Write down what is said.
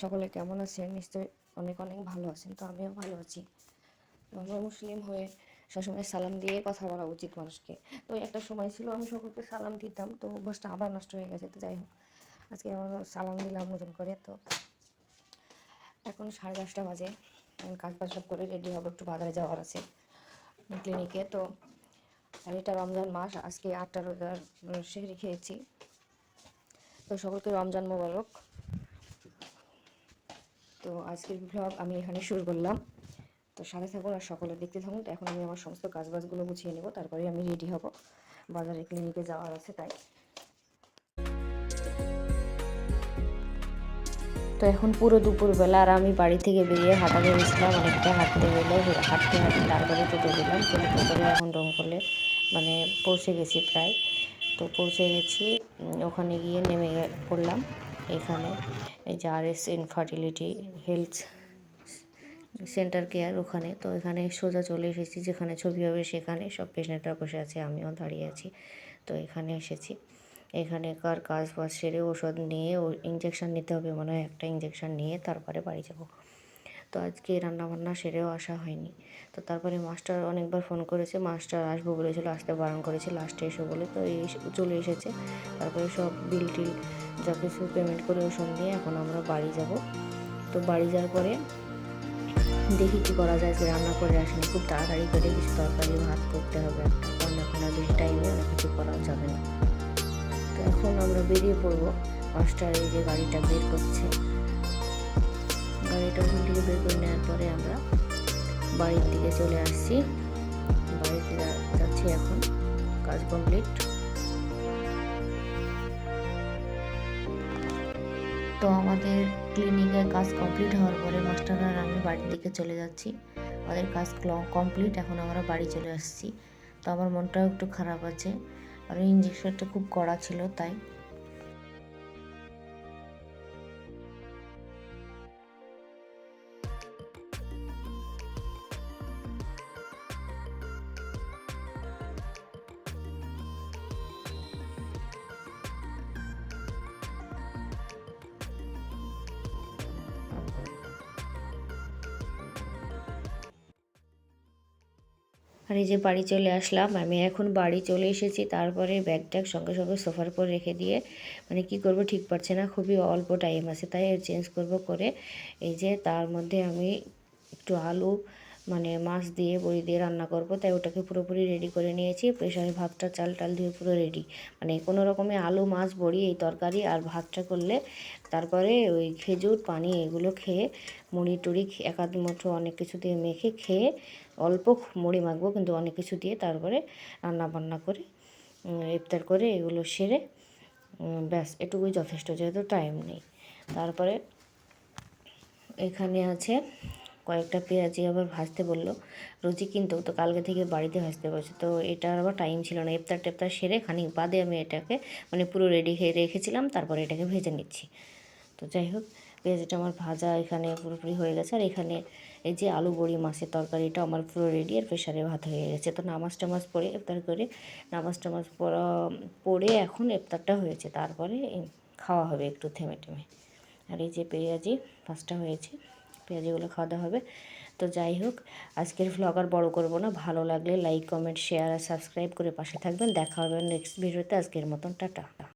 সকলে কেমন আছেন? নিশ্চয়ই অনেক অনেক ভালো আছেন। তো আমিও ভালো আছি। আমরা মুসলিম হয়ে সবসময় সালাম দিয়ে কথা বলা উচিত মানুষকে। তো একটা সময় ছিল আমি সকলকে সালাম দিতাম, তো অভ্যাসটা আবার নষ্ট হয়ে গেছে। তো যাই হোক, আজকে আমার সালাম দিলাম নতুন করে। তো এখন 10:30 বাজে। আমি কাজ বাজ সব করে রেডি হবো, একটু বাজারে যাওয়ার আছে ক্লিনিকে। তো আর এটা রমজান মাস, আজকে 8টা রোজার সেহরি খেয়েছি। তো সকলকে রমজান মোবারক। তো আজকের ব্লগ আমি এখানে শুরু করলাম। তো সাথে থাকুন আর সকলে দেখতে থাকুন। তো এখন আমি আমার সমস্ত কাজবাজগুলো গুছিয়ে নেব, তারপরে আমি রেডি হব, বাজারে ক্লিনিকে যাওয়ার আছে তাই। তো এখন পুরো দুপুরবেলা, আর আমি বাড়ি থেকে বেরিয়ে হাঁটা বেরিয়েছিলাম, অনেকটা হাঁটতে হলো। হাঁটতে হাঁটতে তারপরে টোটো দিলাম, টোটো করে এখন দমকলে মানে পৌঁছে গেছি প্রায়। তো পৌঁছে গেছি, ওখানে গিয়ে নেমে পড়লাম এখানে, এই যে RS infertility health centre care, ওখানে। তো এখানে সোজা চলে এসেছি, যেখানে ছবি হবে সেখানে সব পেশেন্টরা বসে আছে, আমিও দাঁড়িয়ে আছি। তো এখানে এসেছি, এখানেকার কাজ বাজ সেরে ওষুধ নিয়ে ইঞ্জেকশান নিতে হবে মনে হয়, একটা ইঞ্জেকশান নিয়ে তারপরে বাড়ি যাব। তো আজকে রান্নাবান্না সেরেও আসা হয়নি। তো তারপরে মাস্টার অনেকবার ফোন করেছে, মাস্টার আসবো বলেছিল, আসতে বারণ করেছে, লাস্টে এসে বলে তো এই চলে এসেছে। তারপরে সব বিল টিল যা কিছু পেমেন্ট করে ওষুধ নিয়ে এখন আমরা বাড়ি যাব। তো বাড়ি যাওয়ার পরে দেখি কী করা যায়, যে রান্না করে আসেনি, খুব তাড়াতাড়ি করে কিছু তরকারি ভাত করতে হবে একটা, কারণ এখন আর বেশি টাইমে অনেক কিছু করা যাবে না। তো এখন আমরা বেরিয়ে পড়বো। মাস্টার এই যে গাড়িটা বের করছে, গাড়িটা ওখান থেকে বের করে নেওয়ার পরে আমরা বাড়ির দিকে চলে আসছি। বাড়িতে যাচ্ছি এখন, কাজ কমপ্লিট। তো আমাদের ক্লিনিকে কাজ কমপ্লিট হওয়ার পরে মাস্টার আর আমি বাড়ির দিকে চলে যাচ্ছি। আমাদের কাজ কমপ্লিট, এখন আমরা বাড়ি চলে আসছি। তো আমার মনটাও একটু খারাপ আছে, আর ইঞ্জেকশনটা খুব কড়া ছিল তাই। আর এই যে বাড়ি চলে আসলাম, আমি এখন বাড়ি চলে এসেছি। তারপরে ব্যাগ ট্যাগ সঙ্গে সঙ্গে সোফার উপর রেখে দিয়ে, মানে কি করব ঠিক পারছে না, খুবই অল্প টাইম আছে তাই চেঞ্জ করব করে, এই যে তার মধ্যে আমি একটু আলু মানে মাছ দিয়ে বড়ি দিয়ে রান্না করব, তাই ওটাকে পুরোপুরি রেডি করে নিয়েছি। প্রেশারে ভাতটা চাল টাল দিয়ে পুরো রেডি, মানে কোনো রকমে আলু মাছ বড়ি এই তরকারি আর ভাতটা করলে তারপরে ওই খেজুর পানি এগুলো খেয়ে, মুড়ি টুড়ি এক আধ মুঠো অনেক কিছু দিয়ে মেখে খেয়ে, অল্প মুড়ি মাখবো কিন্তু অনেক কিছু দিয়ে, তারপরে রান্না বান্না করে ইফতার করে এগুলো সেরে ব্যাস এটুকুই যথেষ্ট, যেহেতু টাইম নেই। তারপরে এখানে আছে কয়েকটা পেঁয়াজি, আবার ভাজতে বললো রোজই, কিন্তু তো কালকে থেকে বাড়িতে ভাজতে বলছে, তো এটার আবার টাইম ছিল না। ইফতার টেফতার সেরে খানিক বাদে আমি এটাকে মানে পুরো রেডি রেখেছিলাম, তারপরে এটাকে ভেজে নিচ্ছি। তো যাই হোক, পেঁয়াজিটা আমার ভাজা এখানে পুরোপুরি হয়ে গেছে। আর এখানে এই যে আলু বড়ি মাছের তরকারিটা আমার পুরো রেডি, আর প্রেশারে ভাত হয়ে গেছে। তো নামাজ টামাজ পড়ে ইফতার করে, নামাজ টামাজ পড়ে এখন ইফতারটা হয়েছে, তারপরে খাওয়া হবে একটু থেমে টেমে। আর এই যে পেঁয়াজি পাঁচটা হয়েছে, পেঁয়াজিগুলো খাওয়া হবে। তো যাই হোক, আজকের ভ্লগ আর বড় করবো না, ভালো লাগলে লাইক কমেন্ট শেয়ার আর সাবস্ক্রাইব করে পাশে থাকবেন। দেখা হবে নেক্সট ভিডিওতে। আজকের মতন টাটা।